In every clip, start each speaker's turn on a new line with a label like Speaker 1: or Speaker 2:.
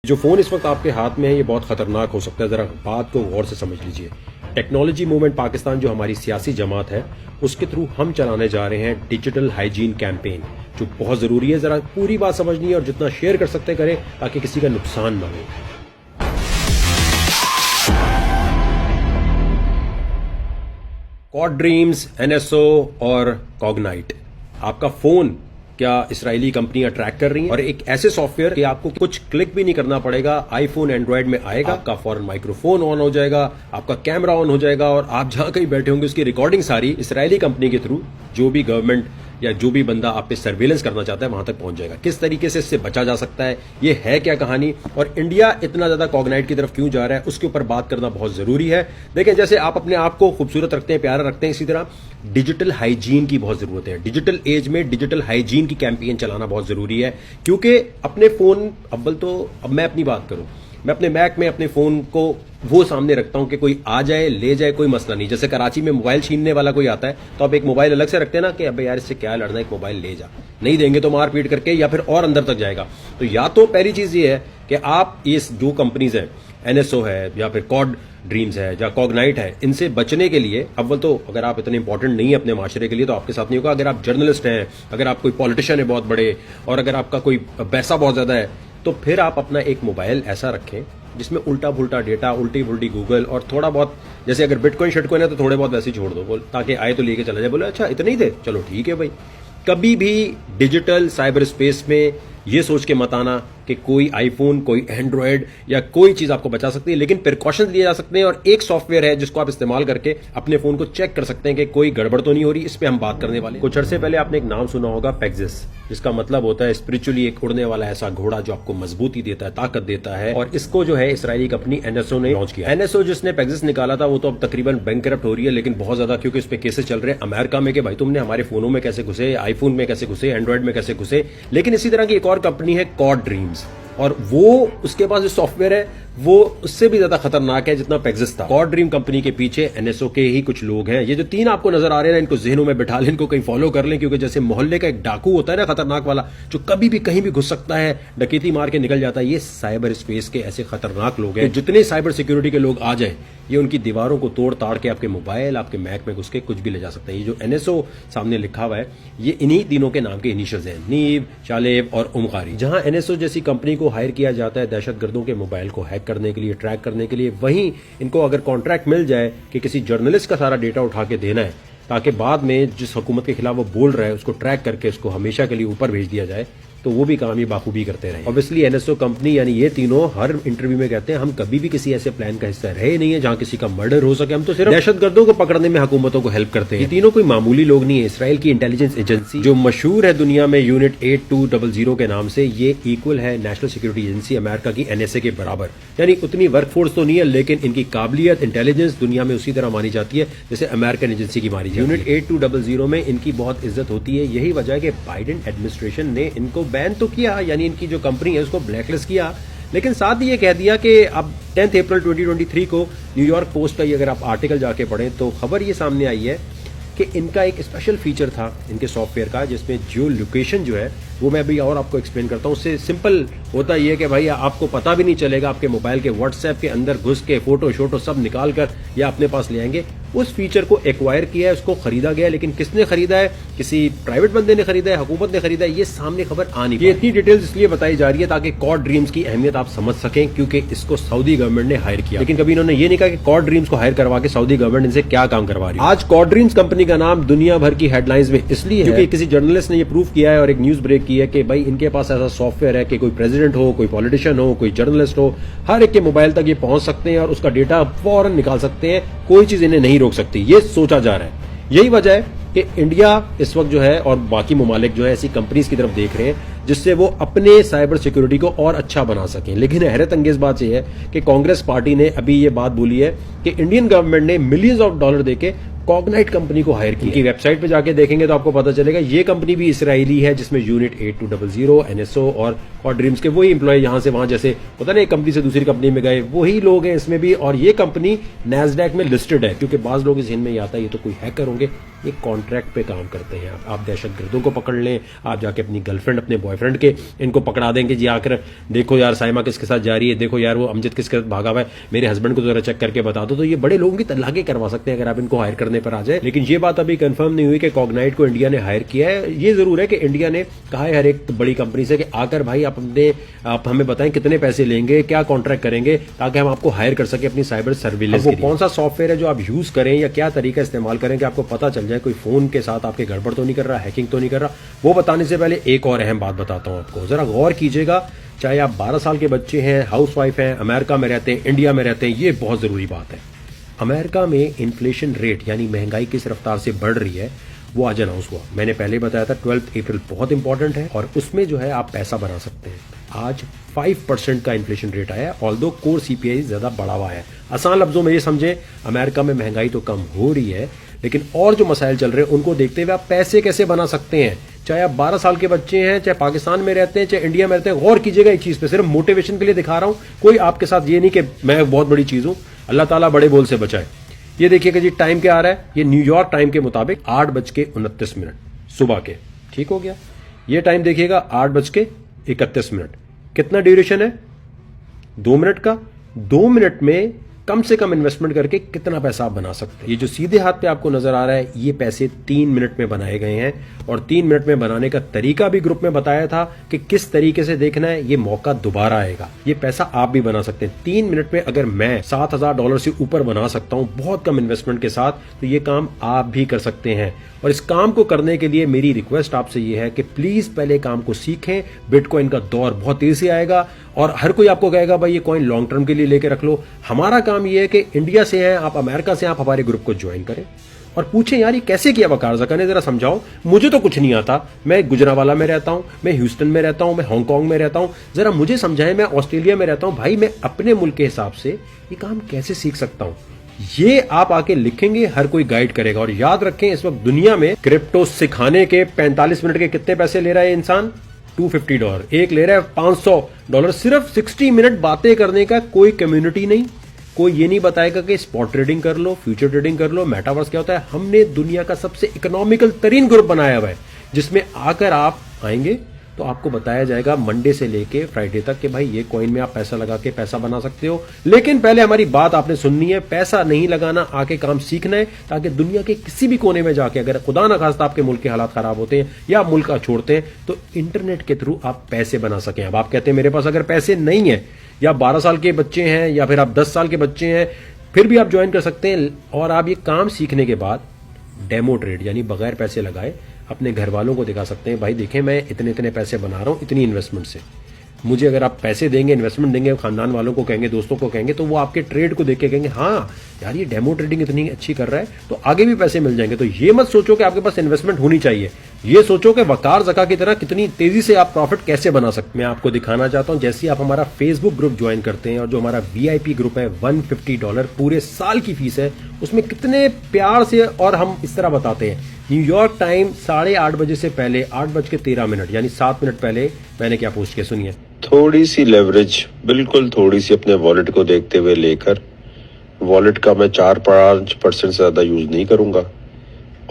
Speaker 1: जो फोन इस वक्त आपके हाथ में है ये बहुत खतरनाक हो सकता है। जरा बात को गौर से समझ लीजिए। टेक्नोलॉजी मूवमेंट पाकिस्तान जो हमारी सियासी जमात है उसके थ्रू हम चलाने जा रहे हैं डिजिटल हाइजीन कैंपेन, जो बहुत जरूरी है। जरा पूरी बात समझनी है और जितना शेयर कर सकते करें ताकि किसी का नुकसान ना हो। कॉड ड्रीम्स, एनएसओ और कॉग्नाइट, आपका फोन क्या इसराइली कंपनियां ट्रैक कर रही हैं और एक ऐसे सॉफ्टवेयर कि आपको कुछ क्लिक भी नहीं करना पड़ेगा, आईफोन एंड्रॉइड में आएगा, आपका फौरन माइक्रोफोन ऑन हो जाएगा, आपका कैमरा ऑन हो जाएगा और आप जहां कहीं बैठे होंगे उसकी रिकॉर्डिंग सारी इसराइली कंपनी के थ्रू जो भी गवर्नमेंट या जो भी बंदा आप पे सर्वेलेंस करना चाहता है वहां तक पहुंच जाएगा। किस तरीके से इससे बचा जा सकता है, ये है क्या कहानी और इंडिया इतना ज्यादा कॉग्नाइट की तरफ क्यों जा रहा है उसके ऊपर बात करना बहुत जरूरी है। देखें, जैसे आप अपने आप को खूबसूरत रखते हैं, प्यारा रखते हैं, इसी तरह डिजिटल हाइजीन की बहुत जरूरत है। डिजिटल एज में डिजिटल हाइजीन की कैंपेन चलाना बहुत जरूरी है, क्योंकि अपने फोन अव्वल तो अब मैं अपनी बात करूं, मैं अपने मैक में अपने फोन को वो सामने रखता हूं कि कोई आ जाए ले जाए कोई मसला नहीं। जैसे कराची में मोबाइल छीनने वाला कोई आता है तो आप एक मोबाइल अलग से रखते हैं ना कि अबे यार इससे क्या लड़ना, एक मोबाइल ले जा, नहीं देंगे तो मार पीट करके या फिर और अंदर तक जाएगा। तो या तो पहली चीज ये है कि आप इस जो कंपनीज है, एनएसओ है या फिर कॉड ड्रीम्स है या कॉग्नाइट है, इनसे बचने के लिए अव्वल तो अगर आप इतने इंपॉर्टेंट नहीं है अपने माशरे के लिए तो आपके साथ नहीं होगा। अगर आप जर्नलिस्ट हैं, अगर आप कोई पॉलिटिशियन है बहुत बड़े और अगर आपका कोई पैसा बहुत ज्यादा है तो फिर आप अपना एक मोबाइल ऐसा रखें जिसमें उल्टा पुल्टा डेटा, उल्टी पुल्टी गूगल और थोड़ा बहुत जैसे अगर बिटकॉइन शिटकॉइन है तो थोड़े बहुत वैसे ही छोड़ दो, ताकि आए तो लेके चला जाए। बोले अच्छा इतने ही थे, चलो ठीक है भाई। कभी भी डिजिटल साइबर स्पेस में ये सोच के मत आना कि कोई आईफोन, कोई एंड्रॉयड या कोई चीज आपको बचा सकती है, लेकिन प्रिकॉशन लिए जा सकते हैं और एक सॉफ्टवेयर है जिसको आप इस्तेमाल करके अपने फोन को चेक कर सकते हैं कि कोई गड़बड़ तो नहीं हो रही। इस पे हम बात करने वाले। कुछ अरसे पहले आपने एक नाम सुना होगा, पेगासस, जिसका मतलब होता है स्पिरिचुअली एक उड़ने वाला ऐसा घोड़ा जो आपको मजबूती देता है, ताकत देता है। और इसको जो है इसराइली कंपनी एनएसओ ने लॉन्च किया। एनएसओ जिसने पेगासस निकाला था वो तो अब तकरीबन बैंकरप्ट हो रही है, लेकिन बहुत ज्यादा क्योंकि इस पे केसेस चल रहे हैं अमेरिका में कि भाई तुमने हमारे फोनों में कैसे घुसे, आईफोन में कैसे घुसे, एंड्रॉइड में कैसे घुसे। लेकिन इसी तरह की एक और कंपनी है कॉड ड्रीम्स, और वो उसके पास जो सॉफ्टवेयर है वो उससे भी ज्यादा खतरनाक है जितना पेगासस था। कॉड ड्रीम कंपनी के पीछे एनएसओ के ही कुछ लोग हैं। ये जो तीन आपको नजर आ रहे हैं इनको जहनों में बिठा लें, इनको कहीं फॉलो कर लें, क्योंकि जैसे मोहल्ले का एक डाकू होता है ना खतरनाक वाला, जो कभी भी कहीं भी घुस सकता है, डकैती मार के निकल जाता है, ये साइबर स्पेस के ऐसे खतरनाक लोग हैं। जितने साइबर सिक्योरिटी के लोग आ जाए ये उनकी दीवारों को तोड़ ताड़ के आपके मोबाइल, आपके मैक में घुस के कुछ भी ले जा सकते हैं। ये जो एनएसओ सामने लिखा हुआ है ये इन्हीं तीनों के नाम के इनिशियल्स हैं, नीव, शालेब और उमकारी। जहां एनएसओ जैसी कंपनी को हायर किया जाता है दहशतगर्दों के मोबाइल को हैक करने के लिए, ट्रैक करने के लिए, वहीं इनको अगर कॉन्ट्रैक्ट मिल जाए कि किसी जर्नलिस्ट का सारा डेटा उठा के देना है ताकि बाद में जिस हुकूमत के खिलाफ वो बोल रहा है उसको ट्रैक करके उसको हमेशा के लिए ऊपर भेज दिया जाए, तो वो भी काम ही बाखूबी करते रहे। ऑब्वियसली एनएसओ कंपनी यानी ये तीनों हर इंटरव्यू में कहते हैं हम कभी भी किसी ऐसे प्लान का हिस्सा रहे नहीं है जहां किसी का मर्डर हो सके, हम तो सिर्फ दहशतगर्दों को पकड़ने में हुकूमतों को हेल्प करते हैं। ये तीनों कोई मामूली लोग नहीं है। इसराइल की इंटेलिजेंस एजेंसी जो मशहूर है दुनिया में यूनिट 8200 के नाम से, ये इक्वल है नेशनल सिक्योरिटी एजेंसी अमेरिका की एनएसए के बराबर। यानी उतनी वर्कफोर्स तो नहीं है लेकिन इनकी काबिलियत, इंटेलिजेंस दुनिया में उसी तरह मानी जाती है जैसे अमेरिकन एजेंसी की मानी जाती है। यूनिट 8200 में इनकी बहुत इज्जत होती है। यही वजह है कि बाइडेन एडमिनिस्ट्रेशन ने इनको बैन तो किया, यानी इनकी जो कंपनी है उसको ब्लैकलिस्ट किया, लेकिन साथ ही ये कह दिया कि अब 10 अप्रैल 2023 को न्यूयॉर्क पोस्ट का ये अगर आप आर्टिकल जाके पढ़ें तो खबर ये सामने आई है कि इनका एक स्पेशल फीचर था इनके सॉफ्टवेयर का जिसमें जियो लोकेशन जो है वो मैं अभी और आपको एक्सप्लेन करता हूँ। उससे सिंपल होता ये है कि भाई आपको पता भी नहीं चलेगा, आपके मोबाइल के व्हाट्सएप के अंदर घुस के फोटो शोटो सब निकाल कर या अपने पास ले आएंगे। उस फीचर को एक्वायर किया है, उसको खरीदा गया है, लेकिन किसने खरीदा है, किसी प्राइवेट बंदे ने खरीदा है, हुकूमत ने खरीदा है, ये सामने खबर आ नहीं। ये इतनी डिटेल्स इसलिए बताई जा रही है ताकि कॉड ड्रीम्स की अहमियत आप समझ सकें, क्योंकि इसको सऊदी गवर्नमेंट ने हायर किया। लेकिन कभी इन्होंने ये नहीं कहा कि कॉड ड्रीम्स को हायर करवा के सऊदी गवर्नमेंट इनसे क्या काम करवा रही है। आज कॉड ड्रीम्स कंपनी का नाम दुनिया भर की हेडलाइंस में इसलिए है क्योंकि किसी जर्नलिस्ट ने ये प्रूव किया है और एक न्यूज ब्रेक की है कि भाई इनके पास ऐसा सॉफ्टवेयर है कि कोई प्रेसिडेंट हो, कोई पॉलिटिशियन हो, कोई जर्नलिस्ट हो, हर एक के मोबाइल तक ये पहुंच सकते हैं और उसका डेटा फौरन निकाल सकते हैं, कोई चीज इन्हें नहीं रोक सकती। ये सोचा जा रहा है। यही वजह है कि इंडिया इस वक्त जो है और बाकी ममालिक जो है ऐसी कंपनीज की तरफ देख रहे हैं जिससे वो अपने साइबर सिक्योरिटी को और अच्छा बना सकें। लेकिन हैरत अंगेज बात यह है कि कांग्रेस पार्टी ने अभी ये बात बोली है कि इंडियन गवर्नमेंट ने मिलियंस ऑफ डॉलर देके कॉग्नाइट कंपनी को हायर किया। वेबसाइट पे जाके देखेंगे तो आपको पता चलेगा ये कंपनी भी इसराइली है, जिसमें यूनिट 8200, एनएसओ और कॉड ड्रीम्स के वही एम्प्लॉय यहां से वहां जैसे होता ना एक कंपनी से दूसरी कंपनी में गए, वही लोग हैं इसमें भी। और ये कंपनी नैस्डैक में लिस्टेड है, क्योंकि बाज लोग इस हिंद में ये आता है ये तो कोई हैकर होंगे। ये कॉन्ट्रैक्ट पे काम करते हैं। आप दहशतगर्दों को पकड़ लें, आप जाके अपनी गर्लफ्रेंड अपने बॉयफ्रेंड के इनको पकड़ा देंगे जी, आकर देखो यार साइमा किसके साथ जा रही है, देखो यार वो अमजद किसके साथ भागा हुआ है, मेरे हस्बैंड को जरा चेक करके बता दो। तो ये बड़े लोगों की तलाके करवा सकते हैं अगर आप इनको हायर करने पर आ जाए। लेकिन ये बात अभी कंफर्म नहीं हुई कि कॉग्नाइट को इंडिया ने हायर किया है। ये जरूर है कि इंडिया ने कहा है हर एक बड़ी कंपनी से कि आकर भाई आप हमें बताएं कितने पैसे लेंगे, क्या कॉन्ट्रैक्ट करेंगे, ताकि हम आपको हायर कर सके अपनी साइबर सर्विलेंस के लिए। कौन सा सॉफ्टवेयर है जो आप यूज करें या क्या तरीका इस्तेमाल करें कि आपको पता चल जाए कोई फोन के साथ आपके गड़बड़ तो नहीं कर रहा, हैकिंग तो नहीं कर रहा। वो बताने से पहले एक और अहम बात बताता हूं आपको, जरा गौर कीजिएगा। चाहे आप 12 साल के बच्चे हैं, हाउसवाइफ हैं, अमेरिका में रहते हैं, इंडिया में रहते हैं, ये बहुत जरूरी बात है। अमेरिका में इन्फ्लेशन रेट यानी महंगाई किस रफ्तार से बढ़ रही है वो आज अनाउंस हुआ। मैंने पहले बताया था 12 अप्रैल बहुत इंपॉर्टेंट है और उसमें जो है आप पैसा बना सकते हैं। आज 5% का इन्फ्लेशन रेट आया, ऑल्दो कोर सीपीआई ज्यादा बढ़ा हुआ है। आसान लफ्जों में ये समझे, अमेरिका में महंगाई तो कम हो रही है, लेकिन और जो मसाइल चल रहे हैं उनको देखते हुए आप पैसे कैसे बना सकते हैं। चाहे आप 12 साल के बच्चे हैं, चाहे पाकिस्तान में रहते हैं, चाहे इंडिया में रहते हैं, गौर कीजिएगा एक चीज पे, सिर्फ मोटिवेशन के लिए दिखा रहा हूं, कोई आपके साथ ये नहीं कि मैं बहुत बड़ी चीज हूं। अल्लाह ताला बड़े बोल से बचाए। ये देखिएगा जी, टाइम क्या आ रहा है, ये न्यूयॉर्क टाइम के मुताबिक 8:29 सुबह के, ठीक हो गया। ये टाइम देखिएगा 8:31। कितना ड्यूरेशन है? 2 मिनट का। 2 मिनट में कम से कम इन्वेस्टमेंट करके कितना पैसा आप बना सकते हैं। ये जो सीधे हाथ पे आपको नजर आ रहा है, ये पैसे 3 मिनट में बनाए गए हैं और 3 मिनट में बनाने का तरीका भी ग्रुप में बताया था कि किस तरीके से देखना है। ये मौका दोबारा आएगा, ये पैसा आप भी बना सकते हैं 3 मिनट में। अगर मैं $7,000 से ऊपर बना सकता हूं बहुत कम इन्वेस्टमेंट के साथ, तो ये काम आप भी कर सकते हैं। और इस काम को करने के लिए मेरी रिक्वेस्ट आपसे ये है कि प्लीज पहले काम को सीखें। बिटकॉइन का दौर बहुत तेजी से आएगा और हर कोई आपको कहेगा भाई ये कॉइन लॉन्ग टर्म के लिए लेके रख लो। हमारा काम ये है कि इंडिया से हैं आप, अमेरिका से, आप हमारे ग्रुप को ज्वाइन करें और पूछें यार ये कैसे किया वकार ज़का ने, जरा समझाओ। मुझे तो कुछ नहीं आता, मैं गुजरावाला में रहता हूं, मैं ह्यूस्टन में रहता हूं, मैं हांगकांग में रहता हूं, जरा मुझे समझाएं। मैं ऑस्ट्रेलिया में रहता हूं, भाई मैं अपने मुल्क के हिसाब से ये काम कैसे सीख सकता हूं। ये आप आके लिखेंगे, हर कोई गाइड करेगा। और याद रखें इस वक्त दुनिया में क्रिप्टो सिखाने के 45 मिनट के कितने पैसे ले रहा है इंसान? $250। एक ले रहा है $500। सिर्फ 60 मिनट बातें करने का। कोई कम्युनिटी नहीं, कोई ये नहीं बताएगा कि स्पॉट ट्रेडिंग कर लो, फ्यूचर ट्रेडिंग कर लो, मेटावर्स क्या होता है। हमने दुनिया का सबसे इकोनॉमिकल तरीन ग्रुप बनाया हुआ है, जिसमें आकर आप आएंगे तो आपको बताया जाएगा मंडे से लेके फ्राइडे तक कि भाई ये कॉइन में आप पैसा लगा के पैसा बना सकते हो। लेकिन पहले हमारी बात आपने सुननी है, पैसा नहीं लगाना, आके काम सीखना है, ताकि दुनिया के किसी भी कोने में जाके अगर खुदा ना खास्ता आपके मुल्क के हालात खराब होते हैं या आप मुल्क छोड़ते हैं, तो इंटरनेट के थ्रू आप पैसे बना सकें। अब आप कहते हैं मेरे पास अगर पैसे नहीं है, या 12 साल के बच्चे हैं या फिर आप 10 साल के बच्चे हैं, फिर भी आप ज्वाइन कर सकते हैं। और आप ये काम सीखने के बाद डेमो ट्रेड यानी बगैर पैसे लगाए अपने घर वालों को दिखा सकते हैं, भाई देखें मैं इतने इतने पैसे बना रहा हूं इतनी इन्वेस्टमेंट से। मुझे अगर आप पैसे देंगे, इन्वेस्टमेंट देंगे, खानदान वालों को कहेंगे, दोस्तों को कहेंगे, तो वो आपके ट्रेड को देख के कहेंगे हाँ यार ये डेमो ट्रेडिंग इतनी अच्छी कर रहा है, तो आगे भी पैसे मिल जाएंगे। तो ये मत सोचो कि आपके पास इन्वेस्टमेंट होनी चाहिए, ये सोचो कि वकार ज़का की तरह कितनी तेजी से आप प्रॉफिट कैसे बना सकते हैं। मैं आपको दिखाना चाहता हूं, जैसे आप हमारा फेसबुक ग्रुप ज्वाइन करते हैं और जो हमारा VIP ग्रुप है $150 पूरे साल की फीस है, उसमें कितने प्यार से और हम इस तरह बताते हैं। न्यूयॉर्क टाइम 8:30 बजे से पहले 8:13 यानी 7 मिनट पहले मैंने क्या पोस्ट किया, सुनिए।
Speaker 2: थोड़ी सी लेवरेज, बिल्कुल थोड़ी सी अपने वॉलेट को देखते हुए लेकर, वॉलेट का मैं 4-5% से ज्यादा यूज नहीं करूंगा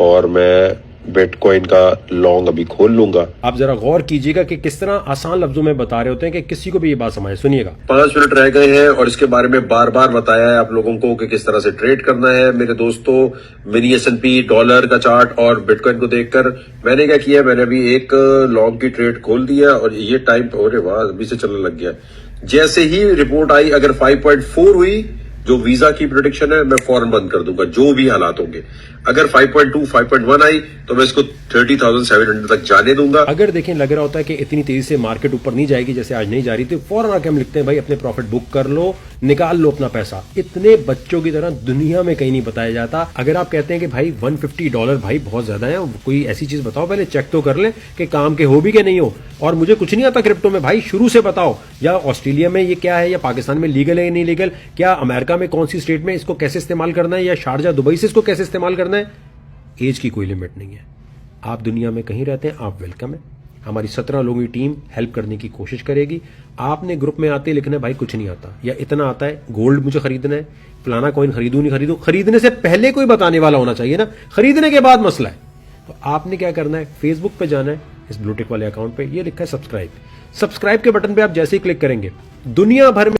Speaker 2: और मैं बिटकॉइन का लॉन्ग अभी खोल लूंगा।
Speaker 1: आप जरा गौर कीजिएगा कि किस तरह आसान लफ्जों में बता रहे होते हैं कि किसी को भी ये बात समझ। सुनिएगा।
Speaker 3: 5 मिनट रह गए हैं और इसके बारे में बार बार बताया है आप लोगों को कि किस तरह से ट्रेड करना है। मेरे दोस्तों, मिनी S&P, डॉलर का चार्ट और बिटकॉइन को देखकर मैंने क्या किया, मैंने अभी एक लॉन्ग की ट्रेड खोल दिया और ये टाइम, अरे वाह अभी से चलने लग गया। जैसे ही रिपोर्ट आई, अगर 5.4 हुई जो वीजा की प्रेडिक्शन है, मैं फौरन बंद कर दूंगा जो भी हालात होंगे। अगर 5.2, 5.1 आई तो मैं इसको 30,700 तक जाने दूंगा।
Speaker 1: अगर देखें लग रहा होता है कि इतनी तेजी से मार्केट ऊपर नहीं जाएगी जैसे आज नहीं जा रही, तो फौरन आके हम लिखते हैं भाई अपने प्रॉफिट बुक कर लो, निकाल लो अपना पैसा। इतने बच्चों की तरह दुनिया में कहीं नहीं बताया जाता। अगर आप कहते हैं कि भाई $150 भाई बहुत ज्यादा है, कोई ऐसी चीज बताओ, पहले चेक तो कर ले कि काम के हो भी कि नहीं हो। और मुझे कुछ नहीं आता क्रिप्टो में, भाई शुरू से बताओ, या ऑस्ट्रेलिया में ये क्या है, या पाकिस्तान में लीगल है या नहीं लीगल, क्या अमेरिका में कौन सी स्टेट में इसको कैसे इस्तेमाल करना है, या शारजा दुबई से इसको कैसे इस्तेमाल करना है। एज की कोई लिमिट नहीं है, आप दुनिया में कहीं रहते हैं आप वेलकम है। हमारी 17 लोगों की टीम हेल्प करने की कोशिश करेगी। आपने ग्रुप में आते ही लिखना है भाई कुछ नहीं आता, या इतना आता है, गोल्ड मुझे खरीदना है, फलाना कॉइन खरीदूं नहीं खरीदूं। खरीदने से पहले कोई बताने वाला होना चाहिए ना, खरीदने के बाद मसला है। तो आपने क्या करना है, फेसबुक पे जाना है, इस ब्लूटिक वाले अकाउंट पे ये लिखा है सब्सक्राइब के बटन पे आप जैसे ही क्लिक करेंगे दुनिया भर में